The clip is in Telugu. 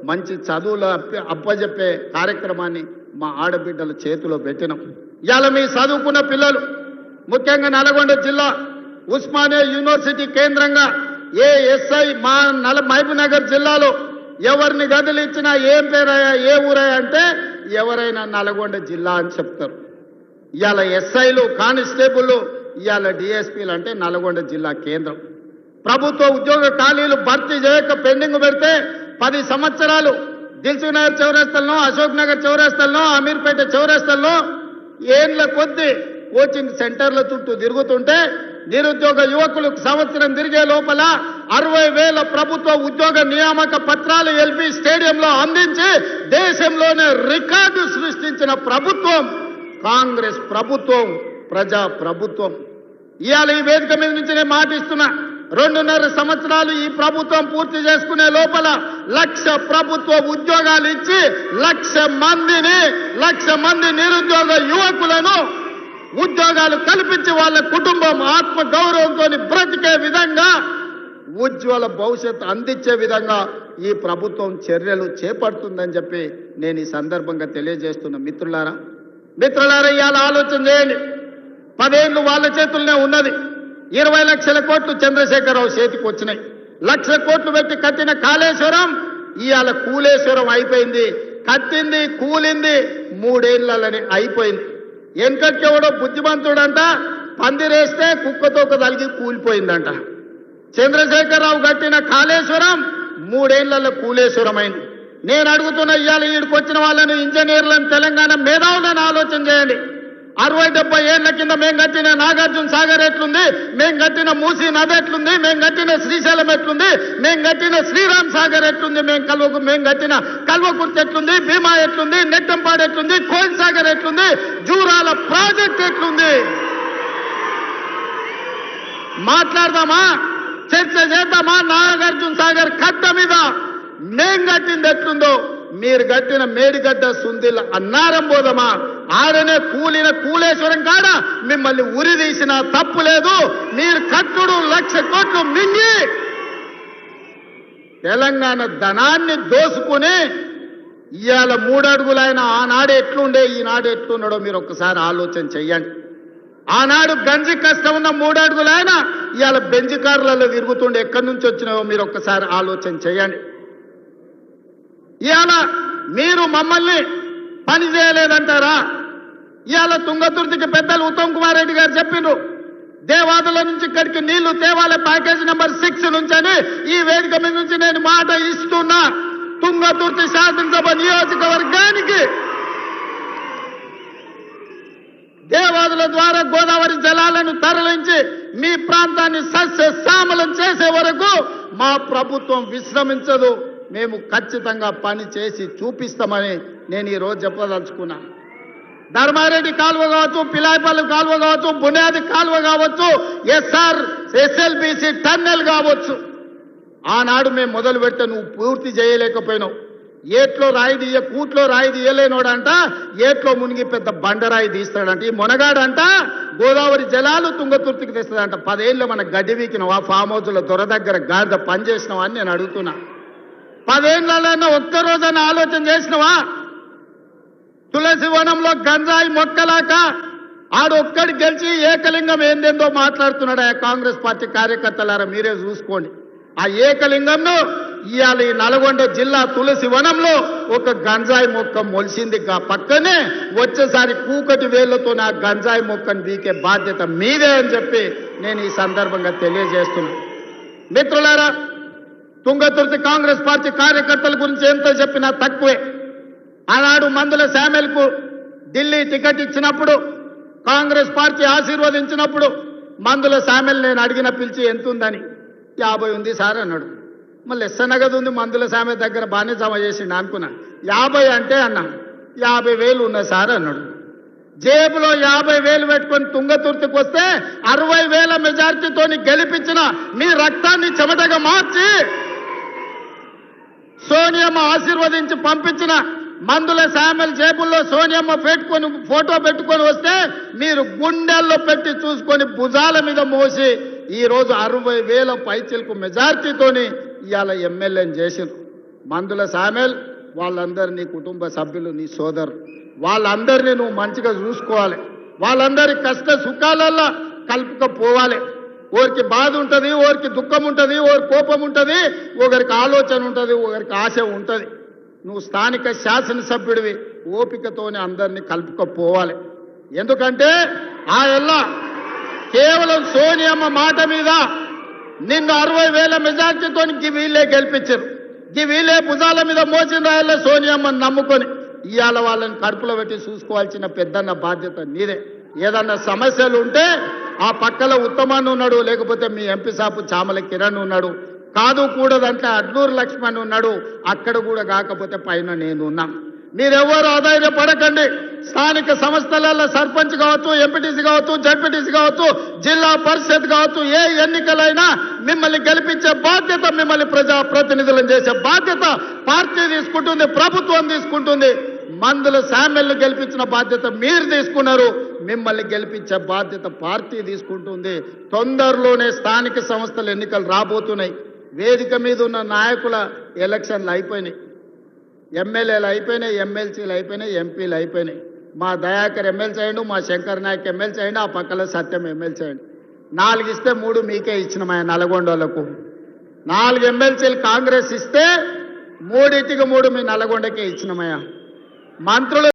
మంచి చదువులు అప్పజెప్పే కార్యక్రమాన్ని మా ఆడబిడ్డల చేతిలో పెట్టినాం. ఇవాళ మీ చదువుకున్న పిల్లలు ముఖ్యంగా నల్గొండ జిల్లా ఉస్మానియా యూనివర్సిటీ కేంద్రంగా ఏ ఎస్ఐ మా మహబూబ్నగర్ జిల్లాలో ఎవరిని గదులు ఇచ్చినా ఏం పేరయ్యా ఏ ఊరయ్యా అంటే ఎవరైనా నల్గొండ జిల్లా అని చెప్తారు. ఇవాళ ఎస్ఐలు కానిస్టేబుల్ ఇవాళ డిఎస్పీలు అంటే నల్గొండ జిల్లా కేంద్రం. ప్రభుత్వ ఉద్యోగ ఖాళీలు భర్తీ చేయక పెండింగ్ పెడితే 10 సంవత్సరాలు దిల్సుఖ్ నగర్ చౌరస్తల్లో, అశోక్ నగర్ చౌరస్తల్లో, అమీర్పేట చౌరస్తల్లో ఏళ్ల కొద్దీ కోచింగ్ సెంటర్ల చుట్టూ తిరుగుతుంటే నిరుద్యోగ యువకులకు సంవత్సరం తిరిగే లోపల 60,000 ప్రభుత్వ ఉద్యోగ నియామక పత్రాలు ఎల్బీ స్టేడియంలో అందించి దేశంలోనే రికార్డు సృష్టించిన ప్రభుత్వం కాంగ్రెస్ ప్రభుత్వం, ప్రజా ప్రభుత్వం. ఇవాళ ఈ వేదిక మీద నుంచి నేను మాటిస్తున్నా, 2.5 సంవత్సరాలు ఈ ప్రభుత్వం పూర్తి చేసుకునే లోపల 1,00,000 ప్రభుత్వ ఉద్యోగాలు ఇచ్చి 1,00,000 మంది నిరుద్యోగ యువకులను ఉద్యోగాలు కల్పించి వాళ్ళ కుటుంబం ఆత్మ గౌరవంతో బ్రతికే విధంగా ఉజ్వల భవిష్యత్తు అందించే విధంగా ఈ ప్రభుత్వం చర్యలు చేపడుతుందని చెప్పి నేను ఈ సందర్భంగా తెలియజేస్తున్నా. మిత్రులారా ఇవాళ ఆలోచన చేయండి. 10 ఏళ్ళు వాళ్ళ చేతుల్లోనే ఉన్నది. 20 లక్షల కోట్లు చంద్రశేఖరరావు చేతికి వచ్చినాయి. 1,00,000 కోట్లు పెట్టి కట్టిన కాళేశ్వరం ఇవాళ కూలేశ్వరం అయిపోయింది. కట్టింది కూలింది 3 ఏళ్లలోనే అయిపోయింది. వెనకటికెవడో బుద్ధిమంతుడంట పందిరేస్తే కుక్కతో తలిగి కూలిపోయిందంట. చంద్రశేఖరరావు కట్టిన కాళేశ్వరం 3 ఏళ్లలో కూలేశ్వరం అయింది. నేను అడుగుతున్న ఇవాళ ఈడికి వచ్చిన వాళ్ళని ఇంజనీర్లను తెలంగాణ మేధావులను ఆలోచన చేయండి. 60-70 ఏళ్ల కింద మేము కట్టిన నాగార్జున సాగర్ ఎట్లుంది, మేము కట్టిన మూసీ నది ఎట్లుంది, మేము కట్టిన శ్రీశైలం ఎట్లుంది, మేము కట్టిన శ్రీరామ్ సాగర్ ఎట్లుంది, మేము కట్టిన కల్వకుర్తి ఎట్లుంది, భీమా ఎట్లుంది, నెట్టంపాడు ఎట్లుంది, కోయిల్ సాగర్ ఎట్లుంది, జూరాల ప్రాజెక్ట్ ఎట్లుంది. మాట్లాడదామా, చర్చ చేద్దామా? నాగార్జున సాగర్ కట్ట మీద మేం కట్టింది ఎట్లుందో మీరు కట్టిన మేడిగడ్డ సుందిల అన్నారం పోదమా? ఆడనే కూలిన కూలేశ్వరం కాడ మిమ్మల్ని ఉరి తీసిన తప్పు లేదు. మీరు కట్టుడు 1,00,000 కోట్లు మింగి తెలంగాణ ధనాన్ని దోసుకుని ఇవాళ 3 అడుగులు ఆయన ఆనాడు ఎట్లుండే ఈనాడు ఎట్లున్నాడో మీరు ఒక్కసారి ఆలోచన చెయ్యండి. ఆనాడు గంజి కష్టం ఉన్న 3 అడుగులు ఆయన ఇవాళ బెంజి కార్లలో తిరుగుతుండే ఎక్కడి నుంచి వచ్చినాయో మీరు ఒక్కసారి ఆలోచన చేయండి. ఇవాళ మీరు మమ్మల్ని పని చేయలేదంటారా? ఇవాళ తుంగతుర్తికి పెద్దలు ఉత్తమ్ కుమార్ రెడ్డి గారు చెప్పిండ్రు, దేవాదుల నుంచి ఇక్కడికి నీళ్లు తేవాలే ప్యాకేజ్ నెంబర్ 6 నుంచి అని ఈ వేదిక మీద నుంచి నేను మాట ఇస్తున్నా. తుంగతుర్తి శాసనసభ నియోజకవర్గానికి దేవాదుల ద్వారా గోదావరి జలాలను తరలించి మీ ప్రాంతాన్ని సస్యశ్యామలం చేసే వరకు మా ప్రభుత్వం విశ్రమించదు. మేము ఖచ్చితంగా పని చేసి చూపిస్తామని నేను ఈరోజు చెప్పదలుచుకున్నా. ధర్మారెడ్డి కాలువ కావచ్చు, పిలాయిపల్లి కాలువ కావచ్చు, బునియాది కాలువ కావచ్చు, ఎస్ఎల్బిసి టన్నెల్ కావచ్చు, ఆనాడు మేము మొదలు పెడితే నువ్వు పూర్తి చేయలేకపోయినావు. ఏట్లో రాయి తీయ కూట్లో రాయి తీయలేనోడంట ఏట్లో మునిగి పెద్ద బండరాయి తీస్తాడంట. ఈ మొనగాడంట గోదావరి జలాలు తుంగతుర్తికి తెస్తాడంట. 10 ఏళ్ళు మన గడ్డి వీకినవా? ఫామ్ హౌస్లో దొర దగ్గర గాడిద పని చేసినావా అని నేను అడుగుతున్నా. 10 ఏళ్ళన్నా ఒక్కరోజన్నా ఆలోచన చేసినవా? తులసి వనంలో గంజాయి మొక్కలాక ఆడొక్కడి గెలిచి ఏకలింగం ఏందేందో మాట్లాడుతున్నాడు ఆ కాంగ్రెస్ పార్టీ కార్యకర్తలారా, మీరే చూసుకోండి. ఆ ఏకలింగంను ఇవాళ ఈ నల్గొండ జిల్లా తులసి వనంలో ఒక గంజాయి మొక్క మొలిసింది. పక్కనే వచ్చేసారి కూకటి వేళ్లతో నా గంజాయి మొక్కను బీకే బాధ్యత మీదే అని చెప్పి నేను ఈ సందర్భంగా తెలియజేస్తున్నా. మిత్రులారా, తుంగతుర్తి కాంగ్రెస్ పార్టీ కార్యకర్తల గురించి ఎంత చెప్పినా తక్కువే. ఆనాడు మందుల శామెల్కు ఢిల్లీ టికెట్ ఇచ్చినప్పుడు కాంగ్రెస్ పార్టీ ఆశీర్వదించినప్పుడు మందుల శామెల్ నేను అడిగిన పిలిచి ఎంత ఉందని 50 ఉంది సార్ అన్నాడు. మళ్ళీ ఎస్సనగదు ఉంది మందుల శామె దగ్గర బాగానే జమ చేసిండు అనుకున్నా. 50 అంటే అన్నా 50,000 ఉన్నాయి సార్ అన్నాడు. జేబులో 50,000 పెట్టుకొని తుంగతుర్తికి వస్తే 60,000 మెజార్టీతో గెలిపించిన మీ రక్తాన్ని చెమటగా మార్చి సోనియమ్మ ఆశీర్వదించి పంపించిన మందుల శామెల్ జేబుల్లో సోనియమ్మ ఫోటో పెట్టుకొని వస్తే మీరు గుండెల్లో పెట్టి చూసుకొని భుజాల మీద మోసి ఈరోజు 60,000 పైచిలకు మెజార్టీతోని ఇవాళ ఎమ్మెల్యేని చేసిండ్రు. మందుల సామెల్ వాళ్ళందరినీ కుటుంబ సభ్యులు నీ సోదరు వాళ్ళందరినీ నువ్వు మంచిగా చూసుకోవాలి. వాళ్ళందరి కష్ట సుఖాలల్లో కలుపుకపోవాలి. ఒకరికి బాధ ఉంటుంది, ఒకరికి దుఃఖం ఉంటుంది, ఒకరికి కోపం ఉంటుంది, ఒకరికి ఆలోచన ఉంటుంది, ఒకరికి ఆశ ఉంటుంది. నువ్వు స్థానిక శాసనసభ్యుడివి, ఓపికతోనే అందరినీ కలుపుకపోవాలి. ఎందుకంటే ఆ ఎల్లా కేవలం సోనియమ్మ మాట మీద నిన్ను 60,000 మెజార్టీతో వీళ్ళే గెలిపించారు. వీళ్ళే భుజాల మీద మోసిన రాయల్లో సోనియమ్మని నమ్ముకొని ఇవాళ వాళ్ళని కడుపులో పెట్టి చూసుకోవాల్సిన పెద్దన్న బాధ్యత నీదే. ఏదన్నా సమస్యలు ఉంటే ఆ పక్కల ఉత్తమాన్ని ఉన్నాడు, లేకపోతే మీ ఎంపీ సాపు చామల కిరణ్ ఉన్నాడు, కాదు కూడదంటే అడ్నూరు లక్ష్మణ్ ఉన్నాడు, అక్కడ కూడా కాకపోతే పైన నేను ఉన్నా. మీరెవ్వరూ ఆధారపడకండి. స్థానిక సంస్థలలో సర్పంచ్ కావచ్చు, ఎంపీటీసీ కావచ్చు, జడ్పీటీసీ కావచ్చు, జిల్లా పరిషత్ కావచ్చు, ఏ ఎన్నికలైనా మిమ్మల్ని గెలిపించే బాధ్యత, మిమ్మల్ని ప్రజాప్రతినిధులను చేసే బాధ్యత పార్టీ తీసుకుంటుంది, ప్రభుత్వం తీసుకుంటుంది. మందుల శామ్యల్ని గెలిపించిన బాధ్యత మీరు తీసుకున్నారు, మిమ్మల్ని గెలిపించే బాధ్యత పార్టీ తీసుకుంటుంది. తొందరలోనే స్థానిక సంస్థల ఎన్నికలు రాబోతున్నాయి. వేదిక మీద ఉన్న నాయకుల ఎలక్షన్లు అయిపోయినాయి, ఎమ్మెల్యేలు అయిపోయినాయి, ఎమ్మెల్సీలు అయిపోయినాయి, ఎంపీలు అయిపోయినాయి. మా దయాకర్ ఎమ్మెల్సీ అయ్యండు, మా శంకర్ నాయక్ ఎమ్మెల్సీ అయ్యండు, ఆ పక్కల సత్యం ఎమ్మెల్సీ అయ్యండు. 4 ఇస్తే 3 మీకే ఇచ్చినమయ్యా. నల్గొండలకు 4 ఎమ్మెల్సీలు కాంగ్రెస్ ఇస్తే 3 మీ నల్గొండకే ఇచ్చినమయ్యా. మంత్రులు